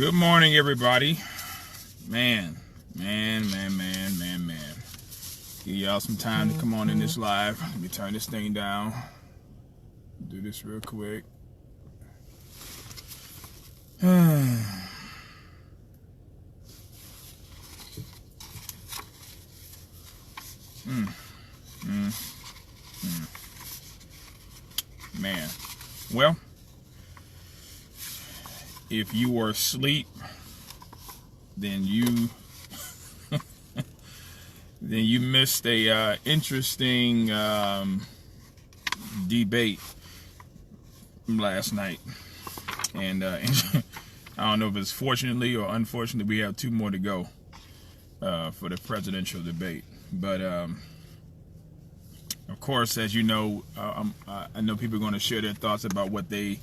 Good morning, everybody. Man. Give y'all some time to come on in this live. Let me turn this thing down. Do this real quick. Man. Well, if you were asleep, then you missed a interesting debate from last night, and I don't know if it's fortunately or unfortunately we have two more to go for the presidential debate. But of course, as you know, I know people are going to share their thoughts about what they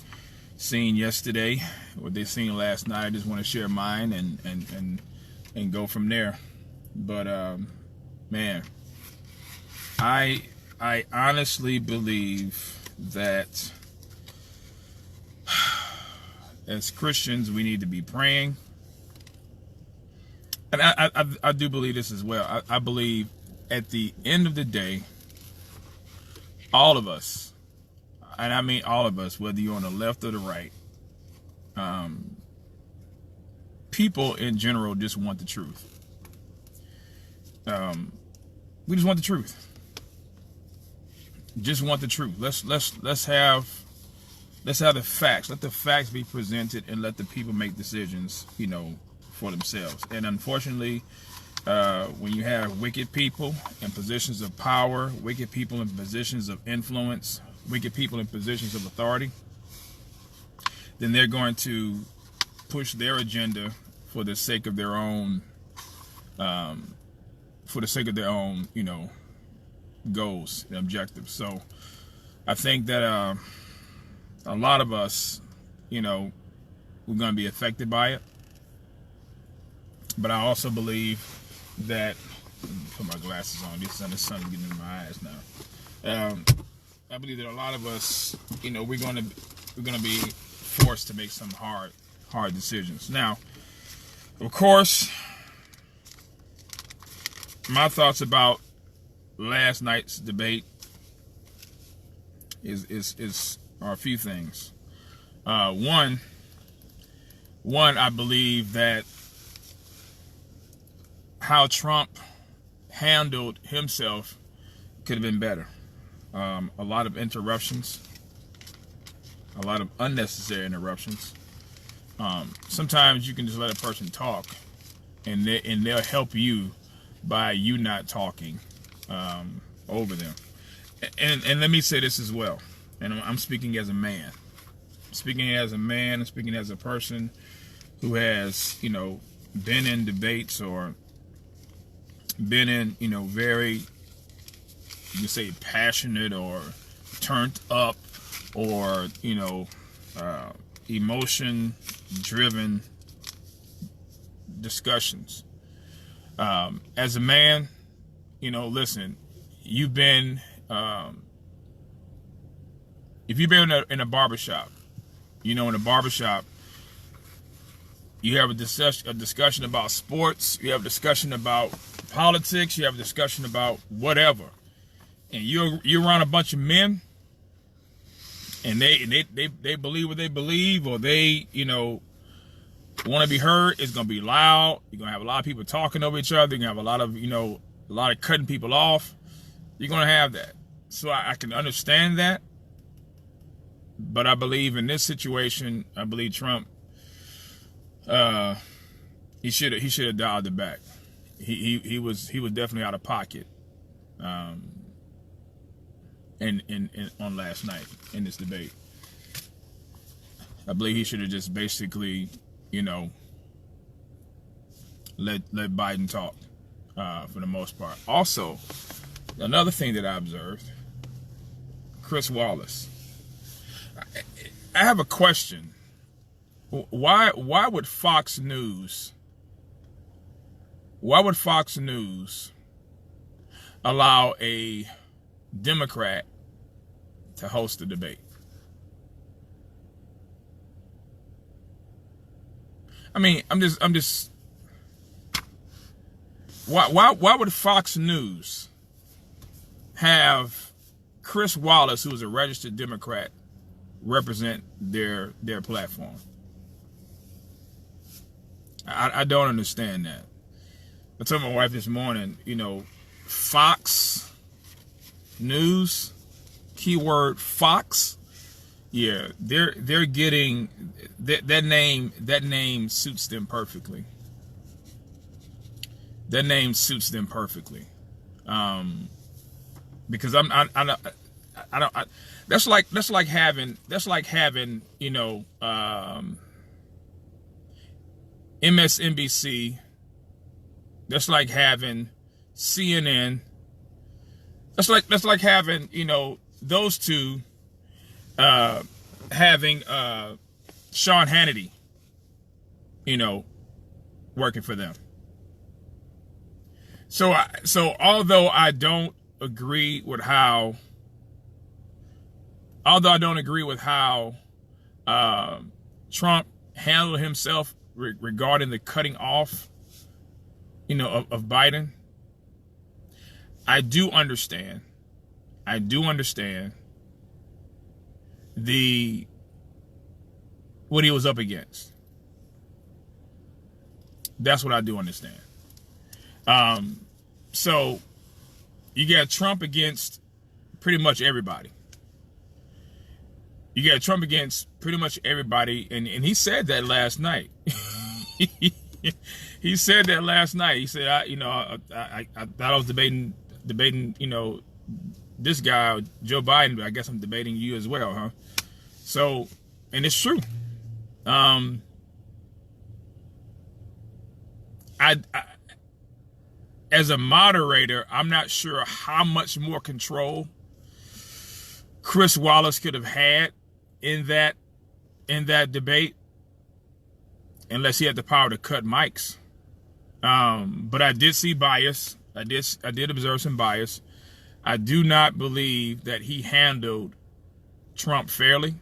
seen yesterday, what they seen last night. I just want to share mine and go from there. But man, I honestly believe that as Christians we need to be praying, and I do believe this as well. I believe at the end of the day, all of us, and I mean all of us, whether you're on the left or the right, people in general just want the truth. We just want the truth. Just want the truth. Let's have the facts. Let the facts be presented, and let the people make decisions, for themselves. And unfortunately, when you have wicked people in positions of power, wicked people in positions of influence, wicked people in positions of authority, then they're going to push their agenda for the sake of their own, goals and objectives. So I think that a lot of us, we're going to be affected by it. But I also believe that, put my glasses on, the sun's getting in my eyes now. I believe that a lot of us, we're going to be forced to make some hard decisions. Now, of course, my thoughts about last night's debate are a few things. One, I believe that how Trump handled himself could have been better. A lot of interruptions, a lot of unnecessary interruptions. Sometimes you can just let a person talk, and they'll help you by you not talking over them. And let me say this as well, and I'm speaking as a man. Speaking as a man, and speaking as a person who has, been in debates or been in, very, you can say, passionate or turned up or, emotion-driven discussions. As a man, listen, you've been, if you've been in a barbershop, in a barbershop, you have a discussion about sports, you have a discussion about politics, you have a discussion about whatever, and you're around a bunch of men, and they believe what they believe, or they want to be heard. It's gonna be loud. You're gonna have a lot of people talking over each other. You're gonna have a lot of cutting people off. You're gonna have that. So I can understand that, but I believe in this situation, I believe Trump, he should have dialed it back. He was definitely out of pocket, on last night in this debate. I believe he should have just basically, let Biden talk for the most part. Also, another thing that I observed, Chris Wallace. I have a question. Why would Fox News allow a Democrat to host the debate? I'm just. Why would Fox News have Chris Wallace, who is a registered Democrat, represent their platform? I don't understand that. I told my wife this morning, Fox News, keyword Fox. Yeah, they're getting that name suits them perfectly. That name suits them perfectly. Because that's like having MSNBC. That's like having CNN. That's like having, those two having Sean Hannity, working for them. So although I don't agree with how Trump handled himself regarding the cutting off, of Biden, I do understand what he was up against. That's what I do understand. So you got Trump against pretty much everybody. You got Trump against pretty much everybody, and he said that last night. He said that last night. He said, I thought I was debating, this guy, Joe Biden, but I guess I'm debating you as well, huh? So, and it's true. As a moderator, I'm not sure how much more control Chris Wallace could have had in that debate, unless he had the power to cut mics. But I did see bias. I did observe some bias. I do not believe that he handled Trump fairly.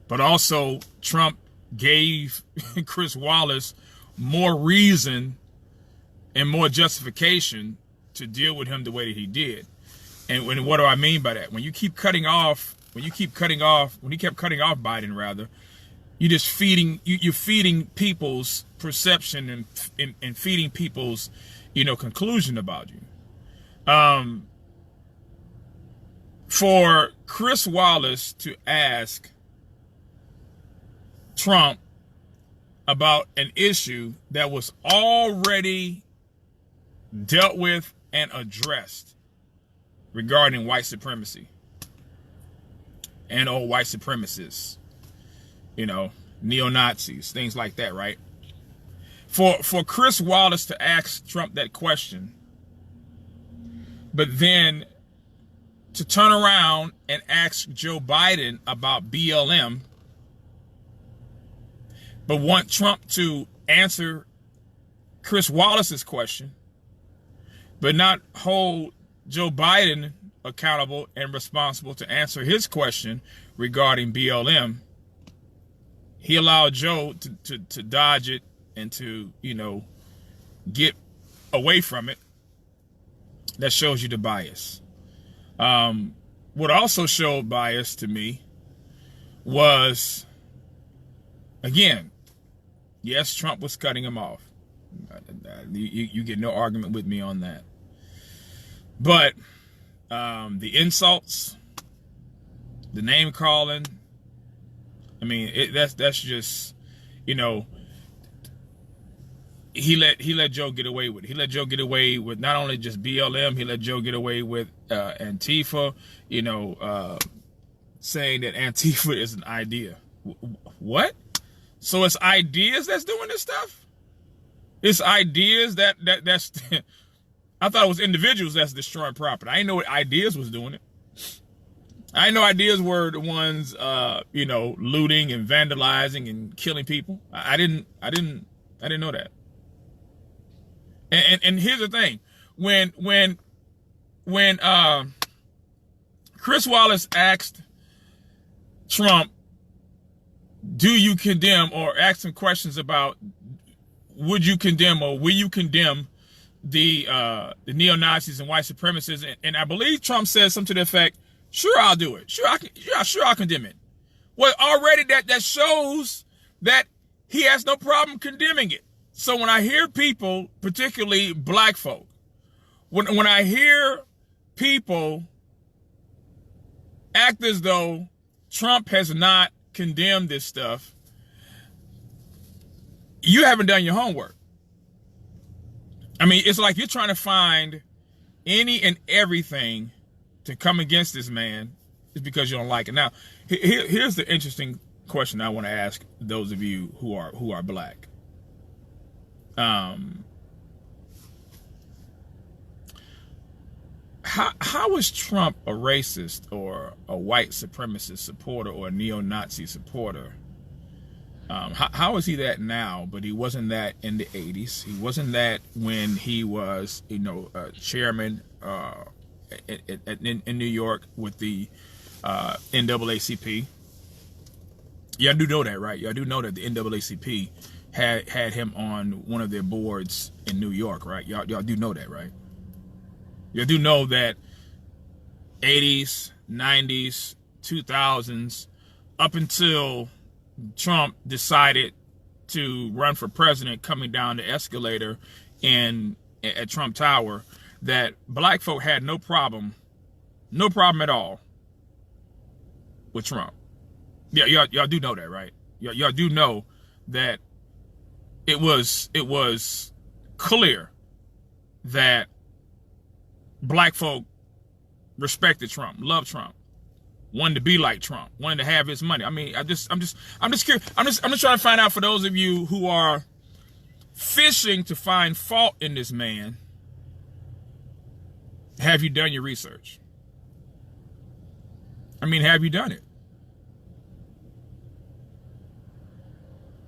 But also, Trump gave Chris Wallace more reason and more justification to deal with him the way that he did. And what do I mean by that? When he kept cutting off Biden, rather, you're feeding people's perception and feeding people's, conclusion about you. For Chris Wallace to ask Trump about an issue that was already dealt with and addressed regarding white supremacy and old white supremacists, neo-Nazis, things like that, right? For Chris Wallace to ask Trump that question, but then to turn around and ask Joe Biden about BLM, but want Trump to answer Chris Wallace's question, but not hold Joe Biden accountable and responsible to answer his question regarding BLM, he allowed Joe to dodge it and to, get away from it. That shows you the bias. What also showed bias to me was, again, yes, Trump was cutting him off. You get no argument with me on that. But the insults, the name calling, that's just, he let Joe get away with it. He let Joe get away with not only just BLM, he let Joe get away with Antifa, saying that Antifa is an idea. What? So it's ideas that's doing this stuff? It's ideas that's I thought it was individuals that's destroying property. I didn't know what ideas was doing it. I didn't know ideas were the ones looting and vandalizing and killing people. I didn't know that. And here's the thing. When Chris Wallace asked Trump do you condemn, or ask some questions about, would you condemn or will you condemn the neo-Nazis and white supremacists? And I believe Trump said something to the effect, sure, I'll do it. Sure, I'll condemn it. Well, already that shows that he has no problem condemning it. So when I hear people, particularly black folk, when I hear people act as though Trump has not condemned this stuff, you haven't done your homework. I mean, it's like you're trying to find any and everything to come against this man is because you don't like it. Now, here's the interesting question I want to ask those of you who are black. How is Trump a racist or a white supremacist supporter or a neo-Nazi supporter? How is he that now, but he wasn't that in the 80s? He wasn't that when he was, chairman in New York with the NAACP. Y'all do know that, right? Y'all do know that the NAACP had him on one of their boards in New York, right? Y'all do know that, right? Y'all do know that 80s, 90s, 2000s, up until Trump decided to run for president, coming down the escalator at Trump Tower, that black folk had no problem at all with Trump. Yeah, y'all do know that, right? Y'all do know that it was clear that black folk respected Trump, loved Trump, wanted to be like Trump, wanted to have his money. I mean, I'm just curious. I'm just trying to find out, for those of you who are fishing to find fault in this man, have you done your research? I mean, have you done it?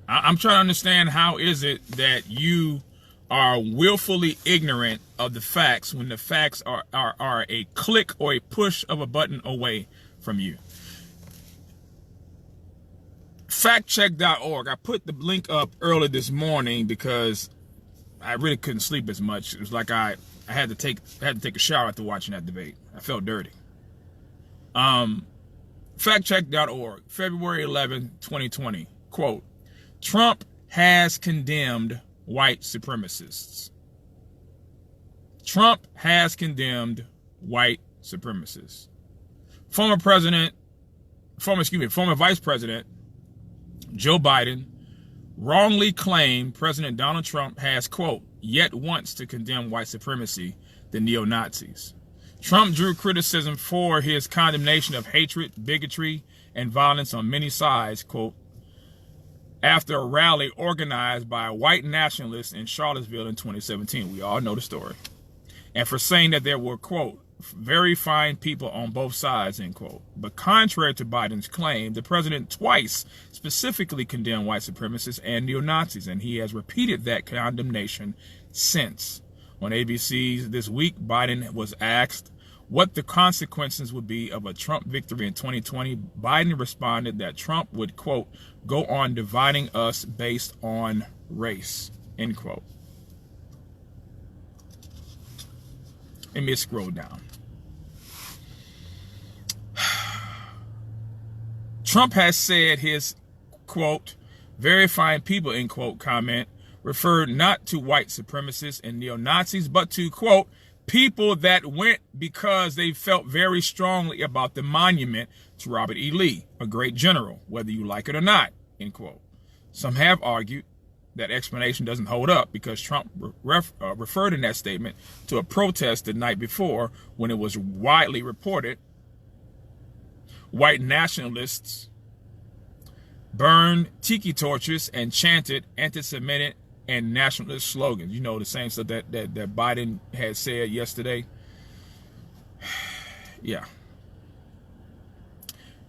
I'm trying to understand, how is it that you are willfully ignorant of the facts when the facts are a click or a push of a button away from you? Factcheck.org. I put the link up early this morning because I really couldn't sleep as much. It was like I had to take a shower after watching that debate. I felt dirty. Factcheck.org, February 11, 2020. Quote, Trump has condemned white supremacists. Trump has condemned white supremacists. Former Vice President Joe Biden wrongly claimed President Donald Trump has, quote, yet wants to condemn white supremacy, the neo-Nazis. Trump drew criticism for his condemnation of hatred, bigotry, and violence on many sides, quote, after a rally organized by white nationalists in Charlottesville in 2017. We all know the story. And for saying that there were, quote, very fine people on both sides, end quote. But contrary to Biden's claim, the president twice specifically condemned white supremacists and neo-Nazis, and he has repeated that condemnation since. On ABC this week, Biden was asked what the consequences would be of a Trump victory in 2020. Biden responded that Trump would, quote, go on dividing us based on race, end quote. Let me scroll down. Trump has said his, quote, very fine people, end quote, comment referred not to white supremacists and neo-Nazis, but to, quote, people that went because they felt very strongly about the monument to Robert E. Lee, a great general, whether you like it or not, end quote. Some have argued that explanation doesn't hold up because Trump referred in that statement to a protest the night before when it was widely reported white nationalists burned tiki torches and chanted anti-Semitic and nationalist slogans. You know, the same stuff that Biden had said yesterday. Yeah.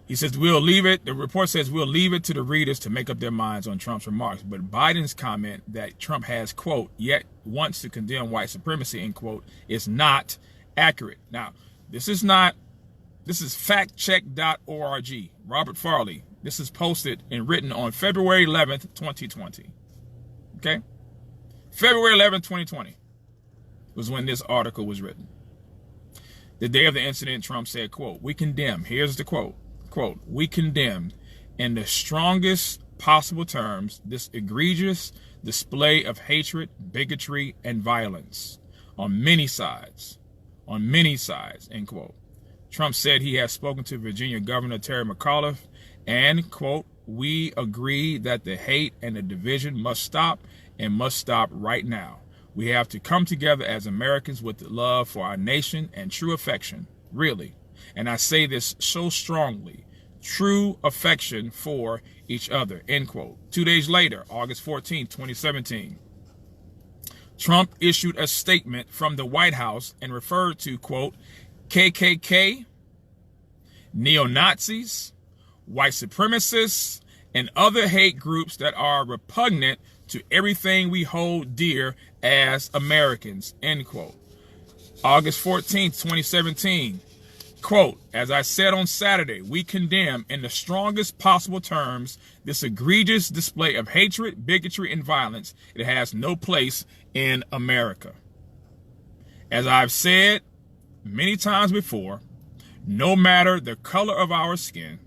He says, we'll leave it. The report says we'll leave it to the readers to make up their minds on Trump's remarks. But Biden's comment that Trump has, quote, yet wants to condemn white supremacy, end quote, is not accurate. Now, this is factcheck.org. Robert Farley This is posted and written on February 11th, 2020. Okay? February 11th, 2020 was when this article was written. The day of the incident, Trump said, quote, "We condemn," here's the quote, quote, "we condemn in the strongest possible terms this egregious display of hatred, bigotry, and violence on many sides, end quote. Trump said he has spoken to Virginia Governor Terry McAuliffe and, quote, "we agree that the hate and the division must stop and must stop right now. We have to come together as Americans with the love for our nation and true affection, really. And I say this so strongly, true affection for each other," end quote. 2 days later, August 14, 2017, Trump issued a statement from the White House and referred to, quote, "KKK, neo-Nazis, white supremacists, and other hate groups that are repugnant to everything we hold dear as Americans," end quote. August 14th, 2017, quote, "As I said on Saturday, we condemn in the strongest possible terms this egregious display of hatred, bigotry, and violence. It has no place in America. As I've said many times before, no matter the color of our skin,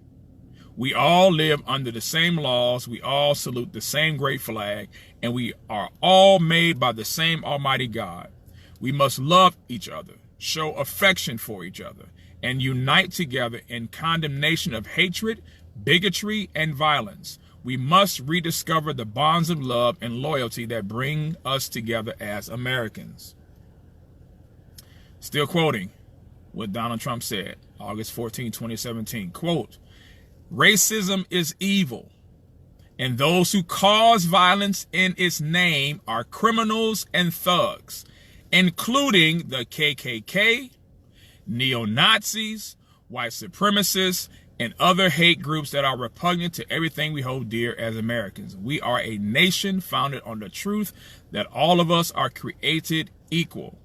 we all live under the same laws, we all salute the same great flag, and we are all made by the same Almighty God. We must love each other, show affection for each other, and unite together in condemnation of hatred, bigotry, and violence. We must rediscover the bonds of love and loyalty that bring us together as Americans." Still quoting what Donald Trump said, August 14, 2017, quote, "Racism is evil, and those who cause violence in its name are criminals and thugs, including the KKK, neo-Nazis, white supremacists, and other hate groups that are repugnant to everything we hold dear as Americans. We are a nation founded on the truth that all of us are created equal.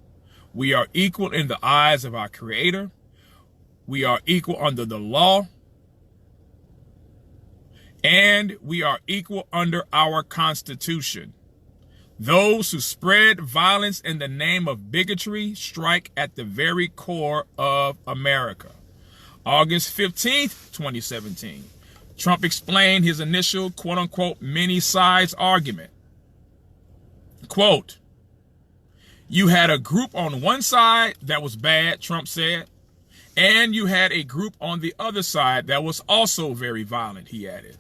We are equal in the eyes of our Creator. We are equal under the law. And we are equal under our Constitution. Those who spread violence in the name of bigotry strike at the very core of America." August 15th, 2017, Trump explained his initial quote-unquote many sides argument. Quote, "You had a group on one side that was bad," Trump said, "and you had a group on the other side that was also very violent," he added.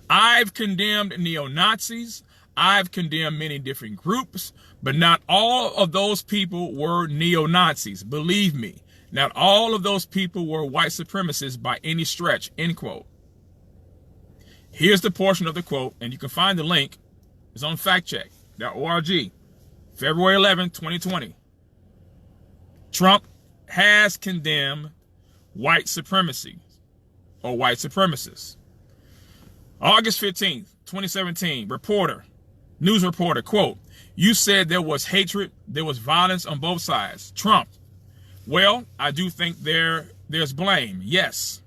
"I've condemned neo-Nazis. I've condemned many different groups, but not all of those people were neo-Nazis. Believe me, not all of those people were white supremacists by any stretch," end quote. Here's the portion of the quote, and you can find the link. It's on factcheck.org, February 11, 2020. Trump has condemned white supremacy or white supremacists. August 15th, 2017, news reporter, quote, "You said there was hatred, there was violence on both sides." Trump, "Well, I do think there's blame. Yes,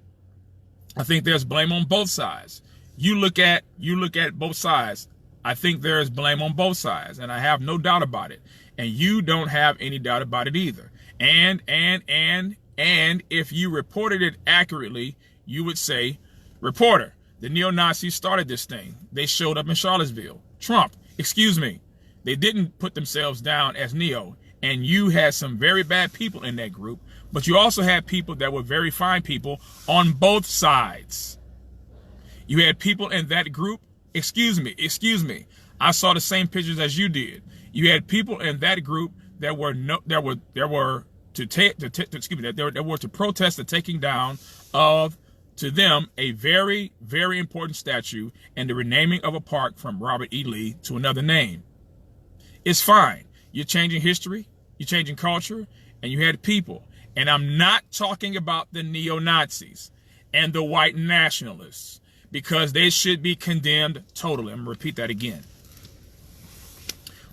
I think there's blame on both sides. You look at both sides. I think there's blame on both sides, and I have no doubt about it. And you don't have any doubt about it either. And if you reported it accurately, you would say, 'Reporter, the neo-Nazis started this thing. They showed up in Charlottesville.' Trump, excuse me, they didn't put themselves down as neo, and you had some very bad people in that group, but you also had people that were very fine people on both sides. You had people in that group, excuse me, I saw the same pictures as you did. You had people in that group that were to protest the taking down of, to them, a very, very important statue and the renaming of a park from Robert E. Lee to another name. It's fine. You're changing history, you're changing culture, and you had people. And I'm not talking about the neo-Nazis and the white nationalists, because they should be condemned totally." I'm going to repeat that again.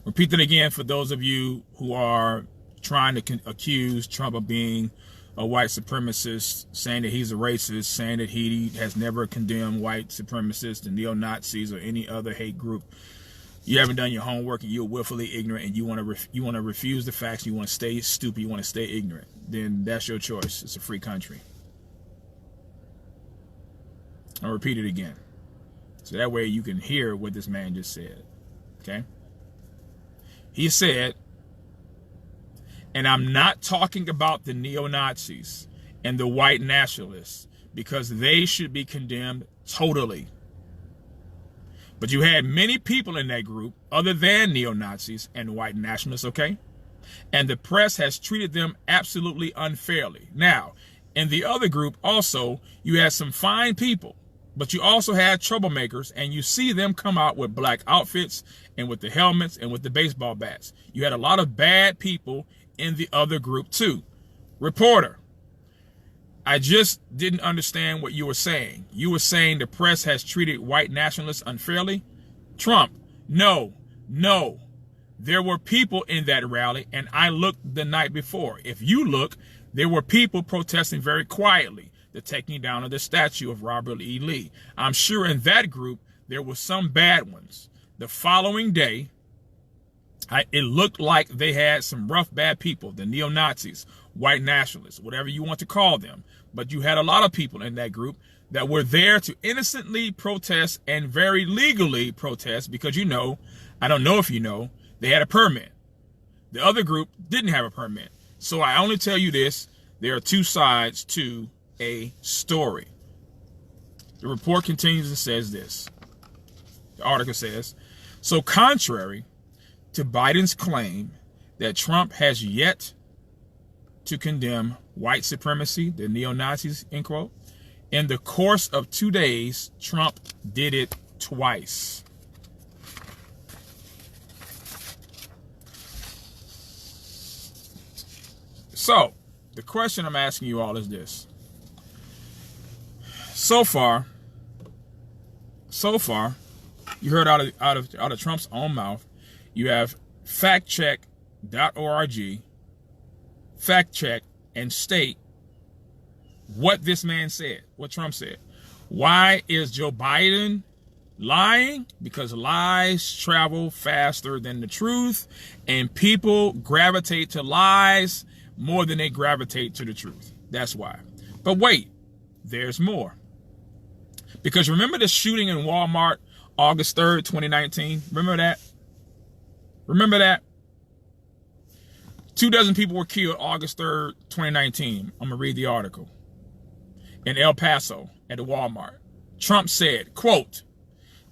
Repeat that again for those of you who are trying to accuse Trump of being a white supremacist, saying that he's a racist, saying that he has never condemned white supremacists and neo-Nazis or any other hate group. You haven't done your homework and you're willfully ignorant and you want to refuse the facts, you want to stay stupid, you want to stay ignorant, then that's your choice. It's a free country. I'll repeat it again. So that way you can hear what this man just said. Okay? He said, and I'm not talking about the neo-Nazis and the white nationalists because they should be condemned totally. But you had many people in that group other than neo-Nazis and white nationalists, okay? And the press has treated them absolutely unfairly. Now, in the other group also, you had some fine people, but you also had troublemakers, and you see them come out with black outfits and with the helmets and with the baseball bats. You had a lot of bad people in the other group too. Reporter, I just didn't understand what you were saying. You were saying the press has treated white nationalists unfairly? Trump, no. There were people in that rally, and I looked the night before. If you look, there were people protesting very quietly the taking down of the statue of Robert E. Lee. I'm sure in that group, there were some bad ones. The following day, it looked like they had some rough, bad people, the neo-Nazis, white nationalists, whatever you want to call them. But you had a lot of people in that group that were there to innocently protest and very legally protest because, you know, I don't know if you know, they had a permit. The other group didn't have a permit. So I only tell you this, there are two sides to a story. The report continues and says this. The article says, so contrary to Biden's claim that Trump has yet to condemn white supremacy, the neo-Nazis, end quote, in the course of 2 days, Trump did it twice. So, the question I'm asking you all is this. So far, you heard out of Trump's own mouth, you have factcheck.org fact check and state what this man said, what Trump said. Why is Joe Biden lying? Because lies travel faster than the truth, and people gravitate to lies more than they gravitate to the truth. That's why. But wait, there's more. Because remember the shooting in Walmart, August 3rd, 2019? Remember that? Remember that? 24 people were killed August 3rd, 2019. I'm going to read the article. In El Paso at the Walmart. Trump said, quote,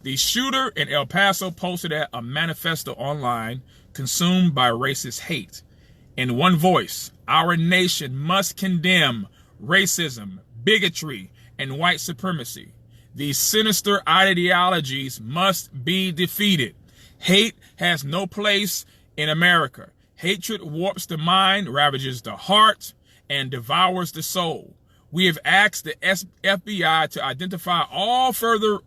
the shooter in El Paso posted a manifesto online consumed by racist hate. In one voice, our nation must condemn racism, bigotry, and white supremacy. These sinister ideologies must be defeated. Hate has no place in America. Hatred warps the mind, ravages the heart, and devours the soul. We have asked the FBI to identify all further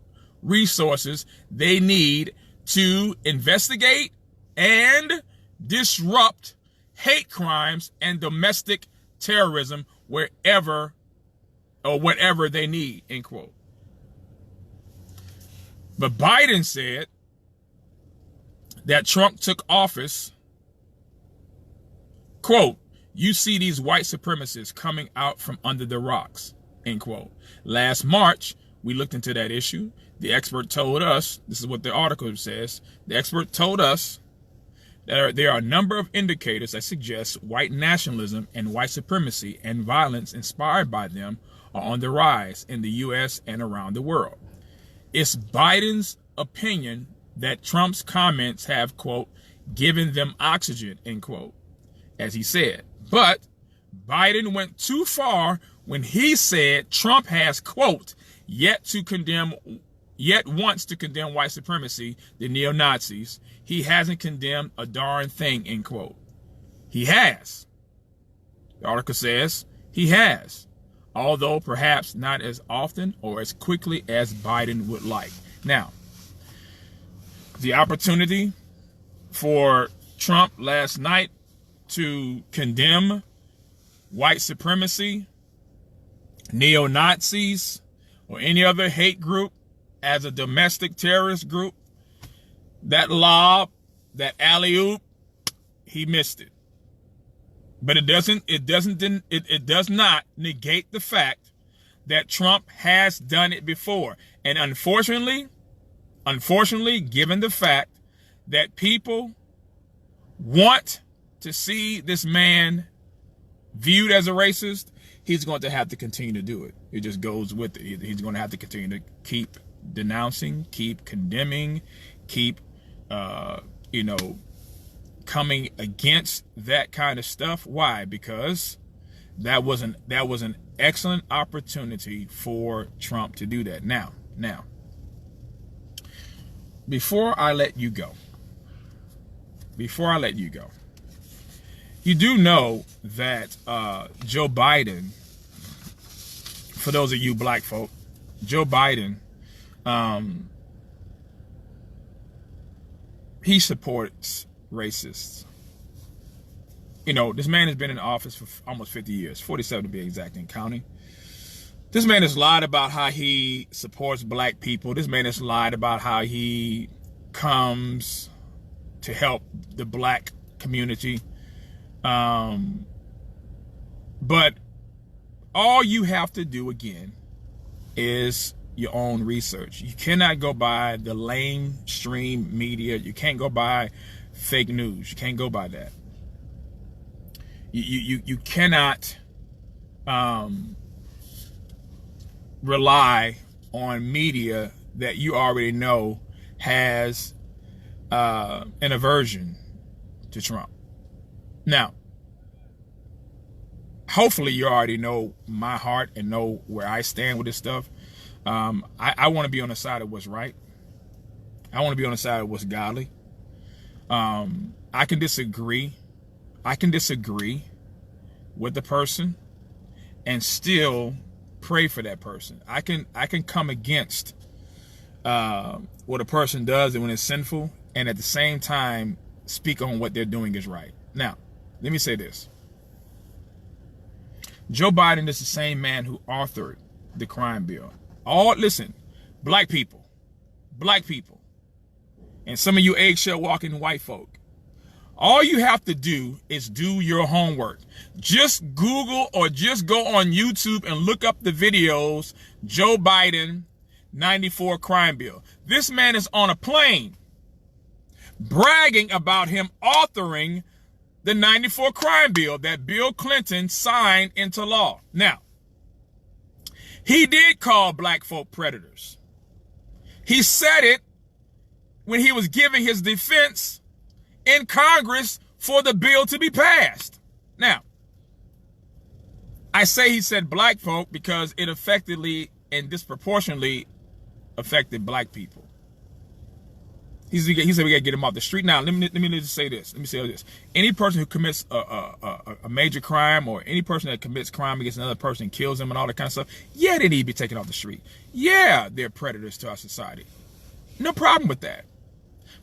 resources they need to investigate and disrupt hate crimes and domestic terrorism wherever or whatever they need, end quote. But Biden said that Trump took office, quote, you see these white supremacists coming out from under the rocks, end quote. Last March, we looked into that issue. The expert told us, this is what the article says, the expert told us that there are a number of indicators that suggest white nationalism and white supremacy and violence inspired by them are on the rise in the U.S. and around the world. It's Biden's opinion that Trump's comments have, quote, given them oxygen, end quote, as he said. But Biden went too far when he said Trump has, quote, yet wants to condemn white supremacy, the neo-Nazis. He hasn't condemned a darn thing, end quote. He has. The article says he has, although perhaps not as often or as quickly as Biden would like. Now, the opportunity for Trump last night to condemn white supremacy, neo-Nazis, or any other hate group as a domestic terrorist group, that lob, that alley-oop, he missed it. But it does not negate the fact that Trump has done it before. And unfortunately, given the fact that people want to see this man viewed as a racist, he's going to have to continue to do it. It just goes with it. He's going to have to continue to keep denouncing, keep condemning, keep, coming against that kind of stuff. Why? Because that was an excellent opportunity for Trump to do that. Now, before I let you go, you do know that Joe Biden, for those of you black folk, Joe Biden, he supports racists. This man has been in office for almost 50 years, 47 to be exact, and counting. This man has lied about how he supports black people. This man has lied about how he comes to help the black community. But all you have to do, again, is your own research. You cannot go by the lamestream media. You can't go by fake news. You can't go by that. You cannot rely on media that you already know has an aversion to Trump. Now, hopefully you already know my heart and know where I stand with this stuff. I want to be on the side of what's right. I want to be on the side of what's godly. I can disagree with the person and still pray for that person. I can come against what a person does and when it's sinful, and at the same time speak on what they're doing is right. Now, let me say this. Joe Biden is the same man who authored the crime bill. Listen, black people, and some of you eggshell walking white folk, all you have to do is do your homework. Just Google or just go on YouTube and look up the videos, Joe Biden 94 crime bill. This man is on a plane bragging about him authoring the 94 crime bill that Bill Clinton signed into law. Now, he did call black folk predators. He said it when he was giving his defense in Congress for the bill to be passed. Now, I say he said black folk because it effectively and disproportionately affected black people. He said we got to get him off the street. Now, let me just say this. Let me say this. Any person who commits a major crime, or any person that commits crime against another person, kills them and all that kind of stuff, yeah, they need to be taken off the street. Yeah, they're predators to our society. No problem with that.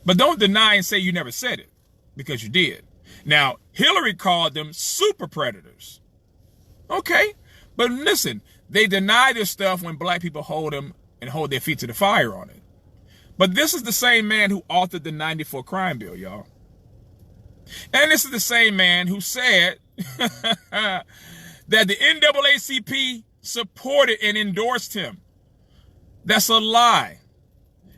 But don't deny and say you never said it, because you did. Now, Hillary called them super predators. Okay, but listen, they deny this stuff when black people hold them and hold their feet to the fire on it. But this is the same man who authored the 94 crime bill, y'all. And this is the same man who said that the NAACP supported and endorsed him. That's a lie.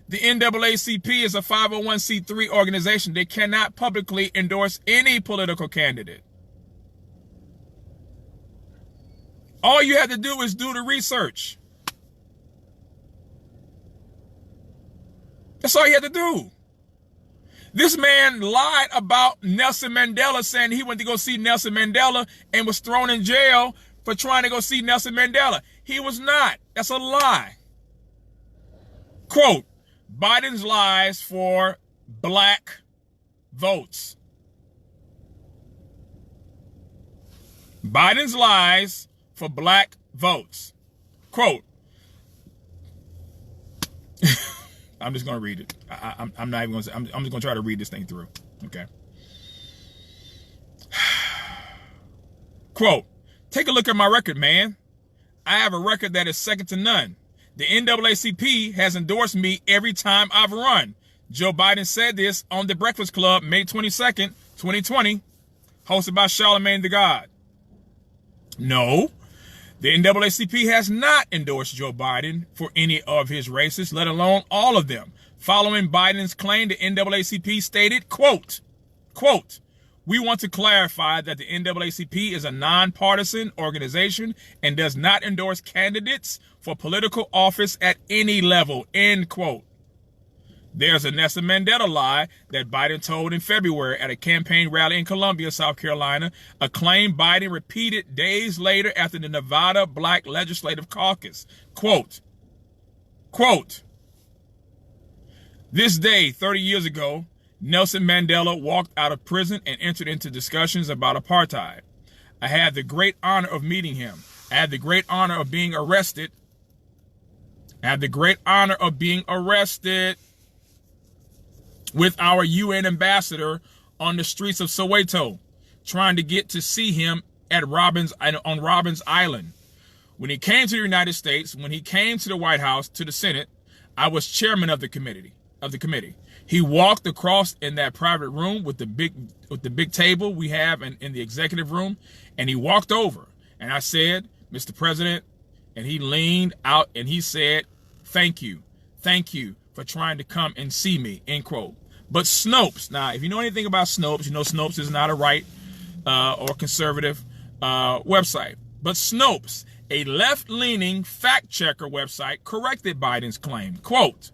The NAACP is a 501c3 organization. They cannot publicly endorse any political candidate. All you have to do is do the research. That's all you have to do. This man lied about Nelson Mandela, saying he went to go see Nelson Mandela and was thrown in jail for trying to go see Nelson Mandela. He was not. That's a lie. Quote, Biden's lies for black votes. Biden's lies for black votes. Quote. I'm just going to read it. I'm not even going to say, I'm just going to try to read this thing through. Okay. Quote, Take a look at my record, man. I have a record that is second to none. The NAACP has endorsed me every time I've run. Joe Biden said this on The Breakfast Club, May 22nd, 2020, hosted by Charlemagne the God. No, the NAACP has not endorsed Joe Biden for any of his races, let alone all of them. Following Biden's claim, the NAACP stated, quote, "We want to clarify that the NAACP is a nonpartisan organization and does not endorse candidates for political office at any level," end quote. There's a Nelson Mandela lie that Biden told in February at a campaign rally in Columbia, South Carolina, a claim Biden repeated days later after the Nevada Black Legislative Caucus. Quote, "This day, 30 years ago, Nelson Mandela walked out of prison and entered into discussions about apartheid. I had the great honor of meeting him. I had the great honor of being arrested. With our UN ambassador on the streets of Soweto, trying to get to see him on Robbins Island. When he came to the United States, when he came to the White House, to the Senate, I was chairman of the committee. He walked across in that private room with the big table we have in the executive room, and he walked over, and I said, 'Mr. President,' and he leaned out and he said, 'Thank you for trying to come and see me,' end quote. But Snopes, now if you know anything about Snopes, you know Snopes is not a right or conservative website. But Snopes, a left-leaning fact-checker website, corrected Biden's claim. Quote,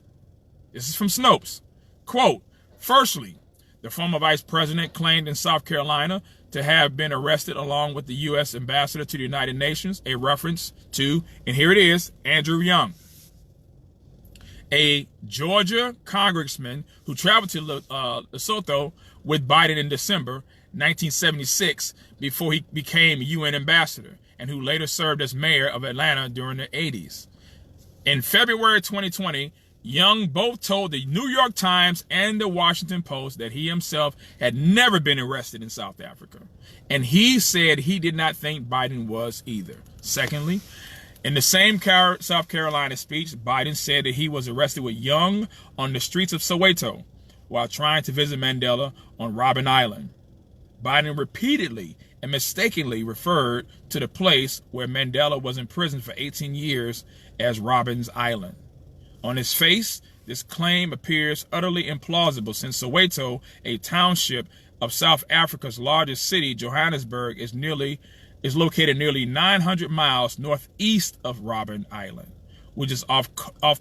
this is from Snopes. Quote, "Firstly, the former vice president claimed in South Carolina to have been arrested along with the U.S. ambassador to the United Nations," a reference to, and here it is, Andrew Young, a Georgia congressman who traveled to Lesotho with Biden in December 1976 before he became UN ambassador, and who later served as mayor of Atlanta during the 80s. In February 2020, Young both told the New York Times and the Washington Post that he himself had never been arrested in South Africa, and he said he did not think Biden was either. Secondly, in the same South Carolina speech, Biden said that he was arrested with Young on the streets of Soweto while trying to visit Mandela on Robben Island. Biden repeatedly and mistakenly referred to the place where Mandela was imprisoned for 18 years as Robben Island. On its face, this claim appears utterly implausible, since Soweto, a township of South Africa's largest city, Johannesburg, is located nearly 900 miles northeast of Robben Island, which is off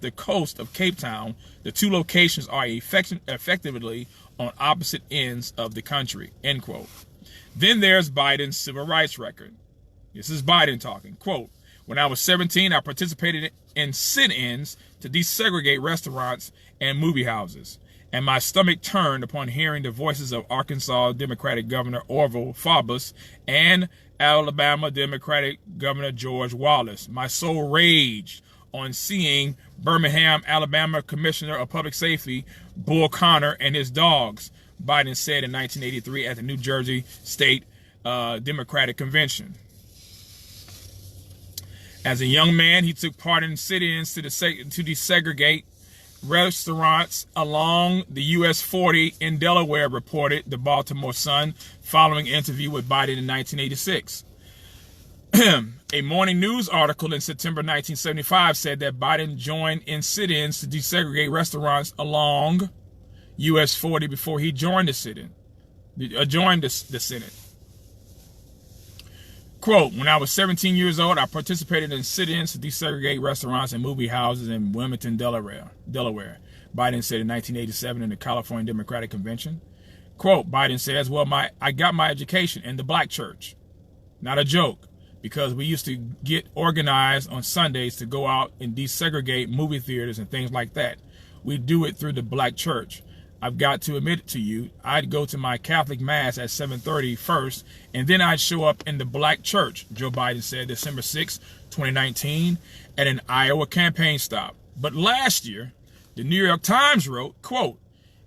the coast of Cape Town. The two locations are effectively on opposite ends of the country, end quote. Then there's Biden's civil rights record. This is Biden talking. Quote, "When I was 17, I participated in sit-ins to desegregate restaurants and movie houses, and my stomach turned upon hearing the voices of Arkansas Democratic Governor Orville Faubus and Alabama Democratic Governor George Wallace. My soul raged on seeing Birmingham, Alabama Commissioner of Public Safety Bull Connor and his dogs," Biden said in 1983 at the New Jersey State Democratic Convention. As a young man, he took part in sit-ins to desegregate restaurants along the US 40 in Delaware, reported the Baltimore Sun following an interview with Biden in 1986. A morning news article in September 1975 said that Biden joined in sit-ins to desegregate restaurants along US 40 before he joined the Senate. Quote, "When I was 17 years old, I participated in sit-ins to desegregate restaurants and movie houses in Wilmington, Delaware, Biden said in 1987 in the California Democratic Convention. Quote, Biden says, "Well, I got my education in the black church." Not a joke, because we used to get organized on Sundays to go out and desegregate movie theaters and things like that. We do it through the black church. I've got to admit it to you, I'd go to my Catholic Mass at 7:30 first, and then I'd show up in the black church, Joe Biden said December 6, 2019, at an Iowa campaign stop. But last year, the New York Times wrote, quote,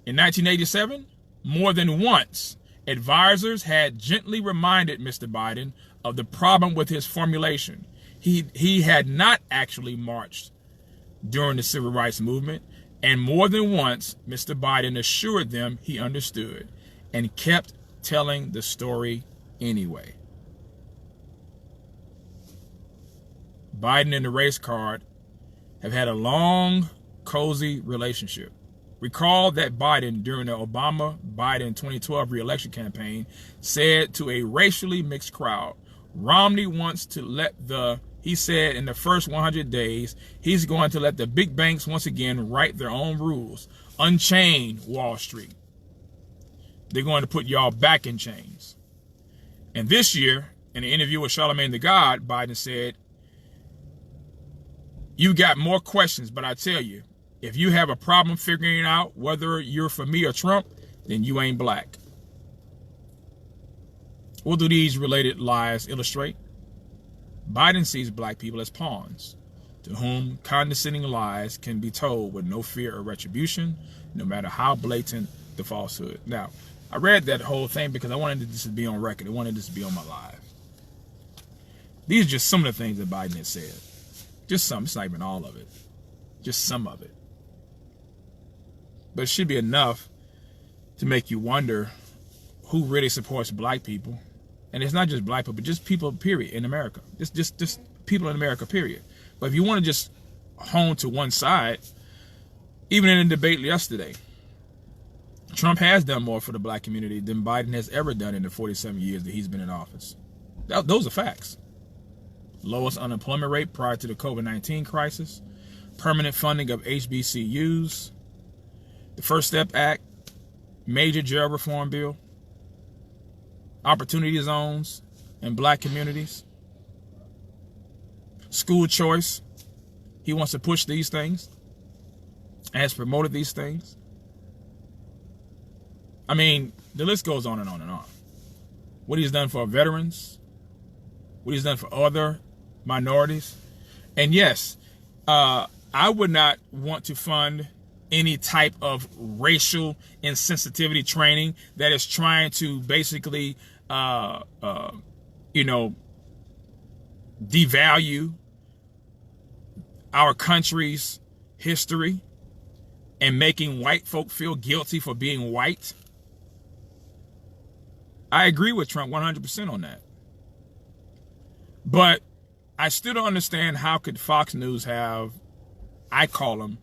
"In 1987, more than once, Advisors had gently reminded Mr. Biden of the problem with his formulation. He had not actually marched during the civil rights movement, and more than once, Mr. Biden assured them he understood and kept telling the story anyway. Biden and the race card have had a long, cozy relationship. Recall that Biden, during the Obama-Biden 2012 re-election campaign, said to a racially mixed crowd, Romney wants to he said in the first 100 days, he's going to let the big banks once again write their own rules. Unchain Wall Street. They're going to put y'all back in chains. And this year, in an interview with Charlamagne the God, Biden said, you got more questions, but I tell you, if you have a problem figuring out whether you're for me or Trump, then you ain't black. What do these related lies illustrate? Biden sees black people as pawns, to whom condescending lies can be told with no fear of retribution, no matter how blatant the falsehood. Now, I read that whole thing because I wanted this to be on record. I wanted this to be on my live. These are just some of the things that Biden has said. Just some. It's not even all of it. Just some of it. But it should be enough to make you wonder who really supports black people. And it's not just black people, but just people, period, in America. Just people in America, period. But if you want to just hone to one side, even in a debate yesterday, Trump has done more for the black community than Biden has ever done in the 47 years that he's been in office. Those are facts. Lowest unemployment rate prior to the COVID-19 crisis, permanent funding of HBCUs, the First Step Act, major jail reform bill, opportunity zones in black communities, school choice. He wants to push these things and has promoted these things. I mean, the list goes on and on and on. What he's done for veterans, what he's done for other minorities. And yes, I would not want to fund any type of racial insensitivity training that is trying to basically, devalue our country's history and making white folk feel guilty for being white. I agree with Trump 100% on that. But I still don't understand how could Fox News have, I call him,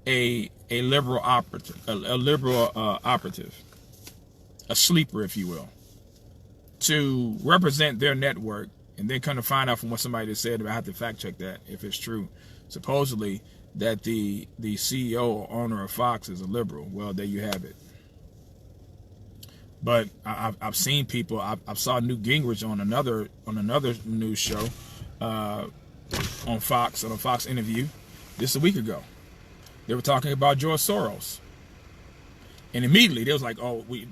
a liberal operative, a sleeper, if you will, to represent their network, and then kind of find out from what somebody said, I have to fact check that if it's true, supposedly that the CEO or owner of Fox is a liberal. Well, there you have it. But I've seen people. I saw Newt Gingrich on another news show on Fox, a Fox interview just a week ago. They were talking about George Soros, and immediately they was like, "Oh, we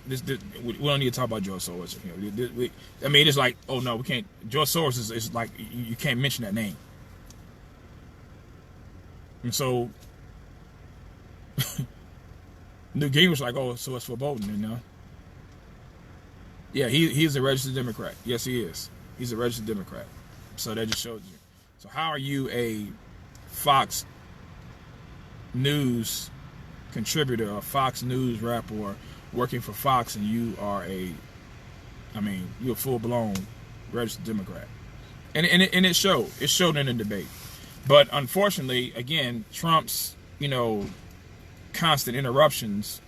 don't need to talk about George Soros." I mean, it's like, "Oh no, we can't." George Soros is like you can't mention that name, and so Newt Gingrich was like, "Oh, so it's foreboding, you know." Yeah, he's a registered Democrat. Yes, he is. He's a registered Democrat. So that just shows you. So how are you a Fox News contributor, a Fox News rapper, working for Fox, and you are you're a full-blown registered Democrat? And it showed. It showed in the debate. But unfortunately, again, Trump's, constant interruptions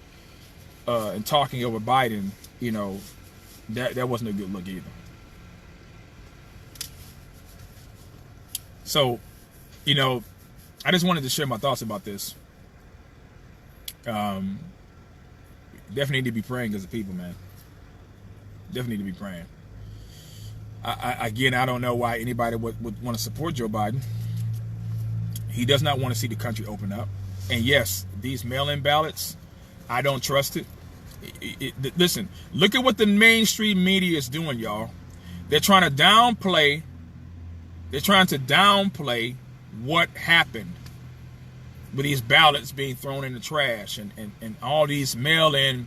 and talking over Biden, that wasn't a good look either. So, I just wanted to share my thoughts about this. Definitely need to be praying as a people, man. Definitely need to be praying. I don't know why anybody would want to support Joe Biden. He does not want to see the country open up. And yes, these mail-in ballots, I don't trust it. Listen, look at what the mainstream media is doing, y'all. They're trying to downplay what happened with these ballots being thrown in the trash and all these mail-in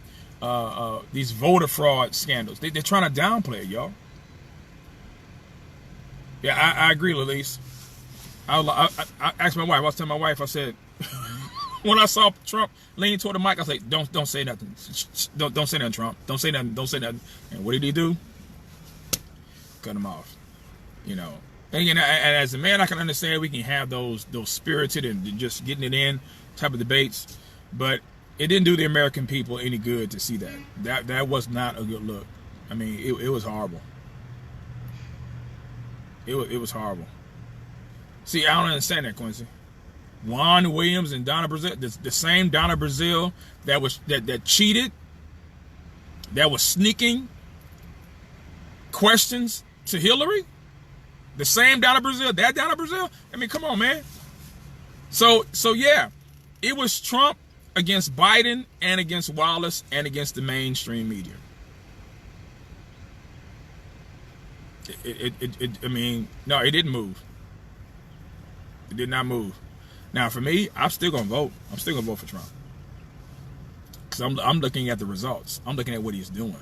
these voter fraud scandals. They're trying to downplay it, y'all. Yeah, I agree, Lalise. I asked my wife. I was telling my wife. I said, when I saw Trump leaning toward the mic, I said, "Don't say nothing. Don't say nothing, Trump. Don't say nothing. Don't say nothing." And what did he do? Cut him off. You know. And again, as a man, I can understand we can have those spirited and just getting it in type of debates, but it didn't do the American people any good to see that. That was not a good look. I mean, it was horrible. It was horrible. See, I don't understand that, Quincy. Juan Williams and Donna Brazile, the same Donna Brazile that cheated, that was sneaking questions to Hillary. The same Donna Brazile, that Donna Brazile. I mean, come on, man. So yeah, it was Trump against Biden and against Wallace and against the mainstream media. I mean, no, it didn't move. It did not move. Now, for me, I'm still gonna vote. I'm still gonna vote for Trump because I'm looking at the results. I'm looking at what he's doing.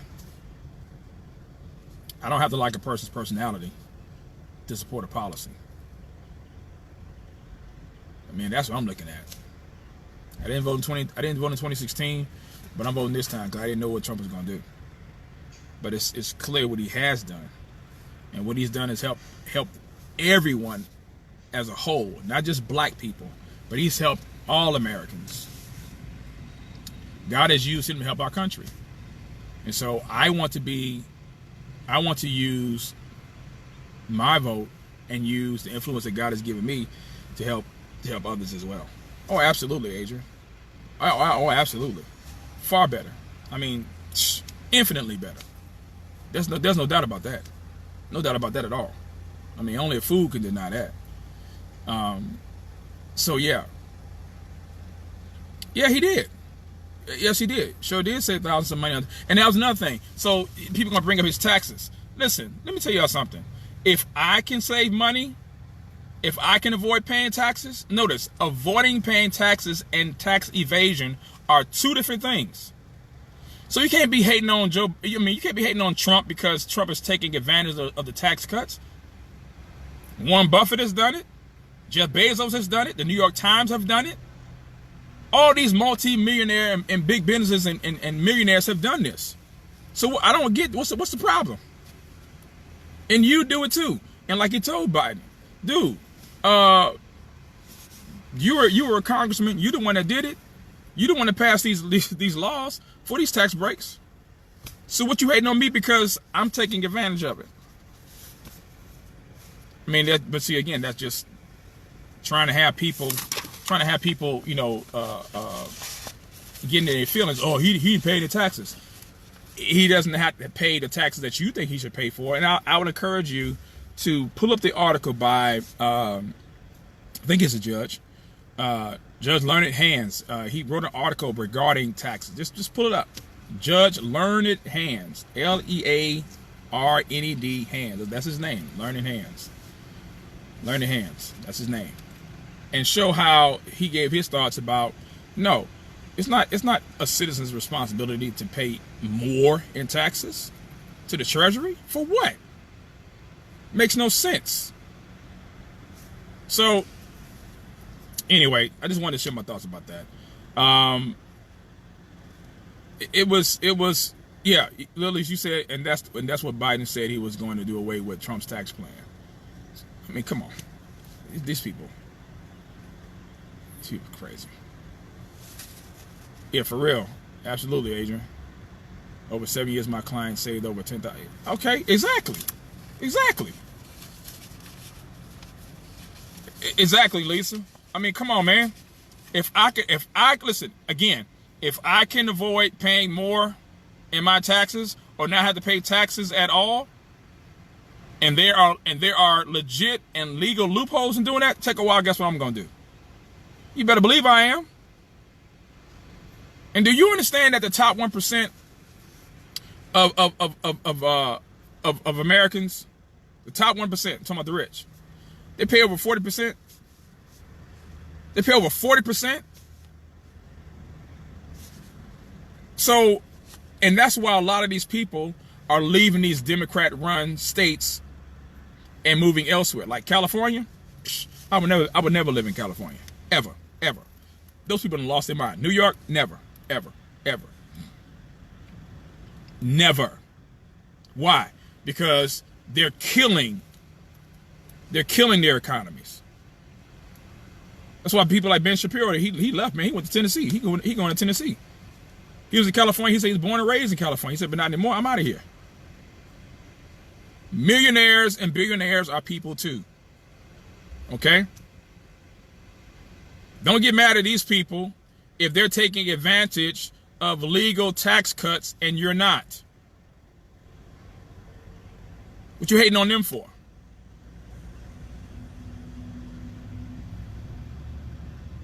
I don't have to like a person's personality to support a policy. I mean, that's what I'm looking at. I didn't vote in 2016, but I'm voting this time because I didn't know what Trump was gonna do. But it's clear what he has done, and what he's done is help everyone as a whole, not just black people, but he's helped all Americans. God has used him to help our country, and so I want to use my vote and use the influence that God has given me to help others as well. Oh, absolutely, Adrian. Oh, absolutely. Far better. I mean, infinitely better. There's no doubt about that. No doubt about that at all. I mean, only a fool can deny that. So yeah. Yeah, he did. Yes, he did. Sure did save thousands of money. And that was another thing. So people are going to bring up his taxes. Listen, let me tell y'all something. If I can save money, if I can avoid paying taxes, notice, avoiding paying taxes and tax evasion are two different things. So you can't be hating on you can't be hating on Trump because Trump is taking advantage of the tax cuts. Warren Buffett has done it. Jeff Bezos has done it. The New York Times have done it. All these multi-millionaire and big businesses and millionaires have done this. So I don't get what's the problem. And you do it too. And like he told Biden, dude, you were a congressman. You the one that did it. You the one that passed these laws for these tax breaks. So what you hating on me because I'm taking advantage of it? I mean, but see, again, that's just trying to have people, you know, getting their feelings. Oh, he paid the taxes. He doesn't have to pay the taxes that you think he should pay for. And I would encourage you to pull up the article by, I think it's a judge, Judge Learned Hands. He wrote an article regarding taxes. Just pull it up. Judge Learned Hands, Learned Hands. That's his name. Learned Hands. Learned Hands. That's his name. And show how he gave his thoughts about, no, it's not a citizen's responsibility to pay more in taxes to the Treasury. For what? Makes no sense. So anyway, I just wanted to share my thoughts about that. It was yeah, Lily, you said, and that's what Biden said he was going to do away with Trump's tax plan. I mean, come on. These people are crazy. Yeah, for real. Absolutely, Adrian. Over 7 years, my client saved over 10,000. Okay, exactly. Exactly, Lisa. I mean, come on, man. If I listen again, if I can avoid paying more in my taxes or not have to pay taxes at all, and there are legit and legal loopholes in doing that, take a while. Guess what I'm gonna do? You better believe I am. And do you understand that the top 1% of Americans, the top 1%, I'm talking about the rich, they pay over 40%. They pay over 40%. So And that's why a lot of these people are leaving these Democrat-run states and moving elsewhere. Like California, I would never live in California. Ever. Ever. Those people have lost their mind. New York, never. Ever. Ever. Never. Why? Because they're killing their economies. That's why people like Ben Shapiro, he left, man. He went to Tennessee. He going to Tennessee. He was in California. He said he's born and raised in California. He said, but not anymore. I'm out of here. Millionaires and billionaires are people too. Okay? Don't get mad at these people if they're taking advantage of legal tax cuts and you're not. What you hating on them for?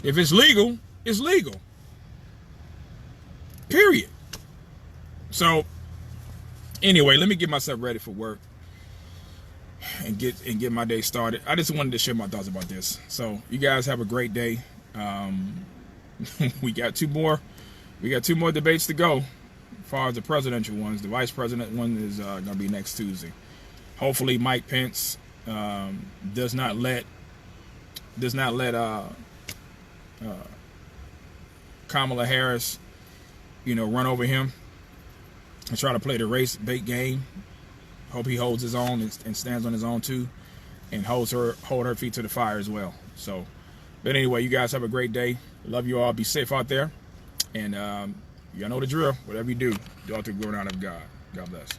If it's legal, it's legal. Period. So, anyway, let me get myself ready for work and get my day started. I just wanted to share my thoughts about this. So, you guys have a great day. We got two more debates to go. As far as the presidential ones, the vice president one is going to be next Tuesday. Hopefully, Mike Pence does not let Kamala Harris, run over him and try to play the race bait game. Hope he holds his own and stands on his own too, and hold her feet to the fire as well. So, but anyway, you guys have a great day. Love you all. Be safe out there, and y'all know the drill. Whatever you do, do all to the glory and honor of God. God bless.